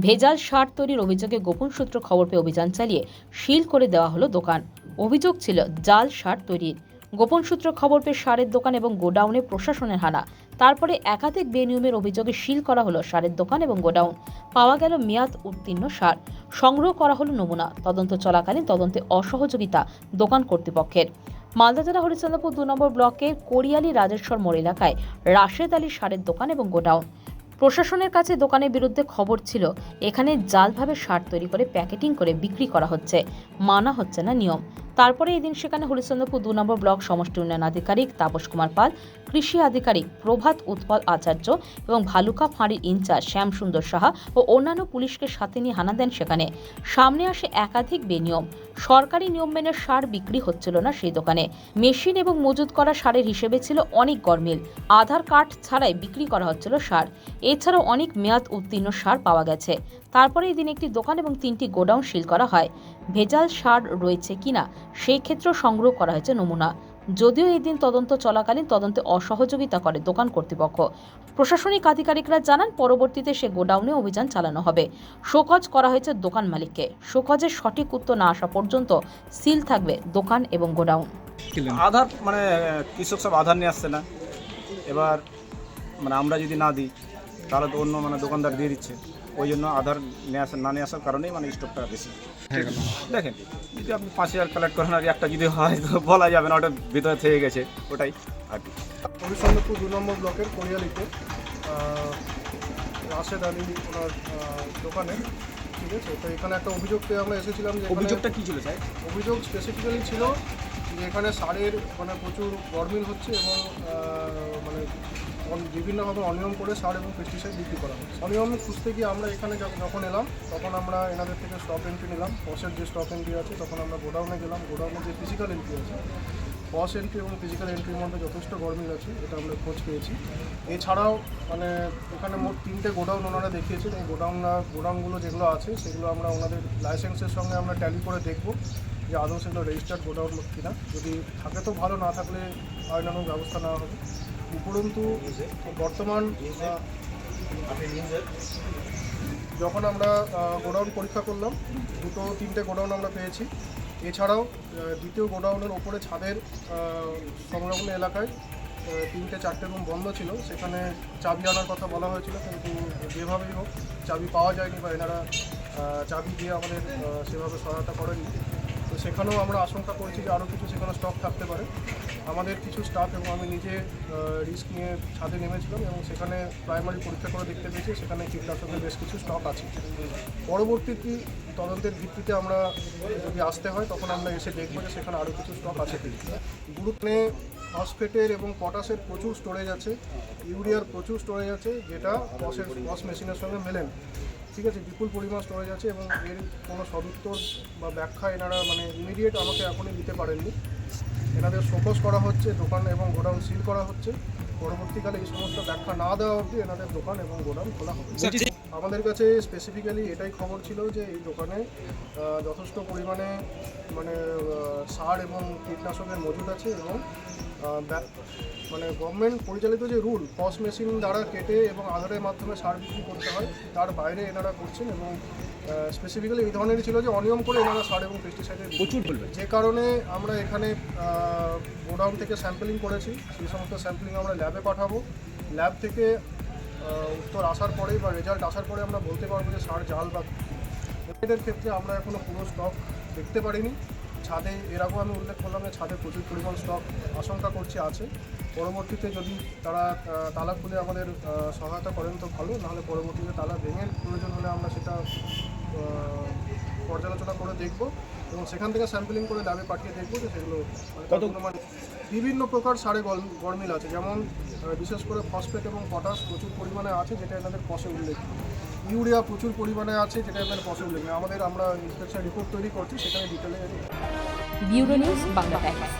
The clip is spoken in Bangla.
ভেজাল সার তৈরির অভিযোগে গোপন সূত্র খবর পেয়ে অভিযান চালিয়ে সিল করে দেওয়া হলো দোকান। অভিযোগ ছিল জাল সার তৈরির। গোপন সূত্র খবর পেয়ে সারের দোকান এবং গোডাউনে প্রশাসনের হানা। তারপরে একাধিক বেনিয়মের অভিযোগে সিল করা হলো সারের দোকান এবং গোডাউন। পাওয়া গেল মেয়াদ উত্তীর্ণ সার। সংগ্রহ করা হলো নমুনা। তদন্ত চলাকালীন তদন্তে অসহযোগিতা দোকান কর্তৃপক্ষের। মালদা জেলা হরিশ্চন্দ্রপুর 2 নম্বর ব্লকের কোরিয়ালি রাজেশ্বর মোড় এলাকায় রাশেদ আলী সারের দোকান এবং গোডাউন। প্রশাসনের কাছে দোকানের বিরুদ্ধে খবর ছিল এখানে জালভাবে সার তৈরি করে প্যাকেটিং করে বিক্রি করা হচ্ছে, মানা হচ্ছে না নিয়ম। তারপরে এদিন সেখানে হরিশ্চন্দ্রপুর 2 নম্বর ব্লক সমষ্টি উন্নয়ন আধিকারিক তাপস কুমার পাল, কৃষি আধিকারিক প্রভাত উৎপল আচার্য এবং ভালুকা ফাঁড়ির ইনচার্জ শ্যাম সুন্দর সাহা ও অন্যান্য পুলিশকে সাথে নিয়ে হানা দেন। সেখানে সামনে আসে একাধিক বেনিয়ম। সরকারি নিয়ম মেনে সার বিক্রি হচ্ছিল না সেই দোকানে। মেশিন এবং মজুত করা সারের হিসেবে ছিল অনেক গরমিল। আধার কার্ড ছাড়াই বিক্রি করা হচ্ছিল সার। এছাড়াও অনেক মেয়াদ উত্তীর্ণ সার পাওয়া গেছে। তারপরে এই দিন একটি দোকান এবং 3টি গোডাউন সিল করা হয়। ভেজাল সার রয়েছে কিনা সেই ক্ষেত্রেও সংগ্রহ করা হয়েছে নমুনা। যদিও এই দিন তদন্ত চলাকালীন তদন্তে অসহযোগিতা করে দোকান কর্তৃপক্ষ। প্রশাসনিক আধিকারিকরা জানান পরবর্তীতে সে গোডাউনে অভিযান চালানো হবে। শোকজ করা হয়েছে দোকান মালিককে। শোকজের সঠিক উত্তর না আসা পর্যন্ত সিল থাকবে দোকান এবং গোডাউন। আধার কৃষক সব আধার নিয়ে আসছে না। এবার আমরা যদি না দিই তাহলে তো অন্য দোকানদার দিয়ে দিচ্ছে। ওই জন্য আধার নিয়ে আসার কারণেই স্টকটা বেশি দেখেন। যদি আপনি 5,000 কালেক্ট করেন আর একটা যদি হয় তো বলা যাবে না, ওটা ভিতরে থেকে গেছে, ওটাই আর কি। হরিশ্চন্দ্রপুর 2 নম্বর ব্লকের কোরিয়ালিতে রাশেদ আলী ওনার দোকানে, ঠিক আছে। তো এখানে একটা অভিযোগ পেয়ে আমরা এসেছিলাম। যে অভিযোগটা কী ছিল স্যার? অভিযোগ স্পেসিফিক্যালি ছিল যে এখানে সারের প্রচুর গরমিল হচ্ছে এবং বিভিন্নভাবে অনিয়ম করে সার এবং পেস্টিসাইড বিক্রি করা হয়। অনিয়ম খুঁজতে গিয়ে আমরা এখানে যখন এলাম তখন আমরা এনাদের থেকে স্টক এন্ট্রি নিলাম। পসের যে স্টক এন্ট্রি আছে, তখন আমরা গোডাউনে গেলাম। গোডাউনে যে ফিজিক্যাল এন্ট্রি আছে, পস এন্ট্রি এবং ফিজিক্যাল এন্ট্রির মধ্যে যথেষ্ট গরমিল আছে, এটা আমরা খোঁজ পেয়েছি। এছাড়াও এখানে মোট 3টে গোডাউন ওনারা দেখিয়েছেন। এই গোডাউনগুলো যেগুলো আছে সেগুলো আমরা ওনাদের লাইসেন্সের সঙ্গে আমরা ট্যালি করে দেখব যে আদৌ সেগুলো রেজিস্টার্ড গোডাউন কিনা। যদি থাকে তো ভালো, না থাকলে আইনানুগ ব্যবস্থা নেওয়া হবে। উপরন্তু বর্তমান যখন আমরা গোডাউন পরীক্ষা করলাম, 2-3টে গোডাউন আমরা পেয়েছি। এছাড়াও দ্বিতীয় গোডাউনের ওপরে ছাদের সংলগ্ন এলাকায় 3-4টে রুম বন্ধ ছিল। সেখানে চাবি আনার কথা বলা হয়েছিল, কিন্তু যেভাবেই হোক চাবি পাওয়া যায়নি বা এনারা চাবি দিয়ে আমাদের সেভাবে সহায়তা করেনি। তো সেখানেও আমরা আশঙ্কা করছি যে আরও কিছু সেখানে স্টক থাকতে পারে। আমাদের কিছু স্টাফ এবং আমি নিজে রিস্ক নিয়ে ছাদে নেমেছিলাম এবং সেখানে প্রাইমারি পরীক্ষা করে দেখতে পেয়েছি সেখানে কীটনাশকের বেশ কিছু স্টক আছে। পরবর্তী তদন্তের ভিত্তিতে আমরা যদি আসতে হয় তখন আমরা এসে দেখব যে সেখানে আরও কিছু স্টক আছে কিনা। গুরুত্বে ফসফেটের এবং পটাশের প্রচুর স্টোরেজ আছে, ইউরিয়ার প্রচুর স্টোরেজ আছে, যেটা পস মেশিনের সঙ্গে মেলেন, ঠিক আছে। বিপুল পরিমাণ স্টোরেজ আছে এবং এর কোনো সদুত্তর বা ব্যাখ্যা এনারা ইমিডিয়েট আমাকে এখনই দিতে পারেননি। এনাদের ফোকাস করা হচ্ছে, দোকান এবং গোডাউন সিল করা হচ্ছে। পরবর্তীকালে এই সমস্ত ব্যাখ্যা না দেওয়া অবধি এনাদের দোকান এবং গোডাউন খোলা হবে। আমাদের কাছে স্পেসিফিক্যালি এটাই খবর ছিল যে এই দোকানে যথেষ্ট পরিমাণে সার এবং কীটনাশকের মজুদ আছে এবং গভর্নমেন্ট পরিচালিত যে রুল, পস মেশিন দ্বারা কেটে এবং আধারের মাধ্যমে সার বিক্রি করতে হয়, তার বাইরে এনারা করছেন। এবং স্পেসিফিক্যালি এই ধরনেরই ছিল যে অনিয়ম করে এনারা সার এবং পেস্টিসাইডের প্রচুর বলবে, যে কারণে আমরা এখানে গোডাউন থেকে স্যাম্পলিং করেছি। সেই সমস্ত স্যাম্পলিং আমরা ল্যাবে পাঠাবো। ল্যাব থেকে উত্তর আসার পরেই বা রেজাল্ট আসার পরে আমরা বলতে পারবো যে সার জাল বা। এদের ক্ষেত্রে আমরা এখনও পুরো স্টক দেখতে পারিনি। ছাদে এরকম আমি উল্লেখ করলাম যে ছাদে প্রচুর পরিমাণ স্টক আশঙ্কা করছি আছে। পরবর্তীতে যদি তারা তালা খুলে আমাদের সহায়তা করেন তো ভালো, নাহলে পরবর্তীতে তালা ভেঙে প্রয়োজন হলে আমরা সেটা পর্যালোচনা করে দেখব এবং সেখান থেকে স্যাম্পলিং করে ল্যাবে পাঠিয়ে দেখব যে সেগুলো বিভিন্ন প্রকার সারে গরমিল আছে। যেমন বিশেষ করে ফসফেট এবং পটাশ প্রচুর পরিমাণে আছে, যেটা এনাদের পসে উল্লেখ। ইউরিয়া প্রচুর পরিমাণে আছে, যেটা এনাদের পসে উল্লেখ। আমরা ইন্সপেকশন রিপোর্ট তৈরি করছি, সেখানে ডিটেলে। Bureau news Bangla Times.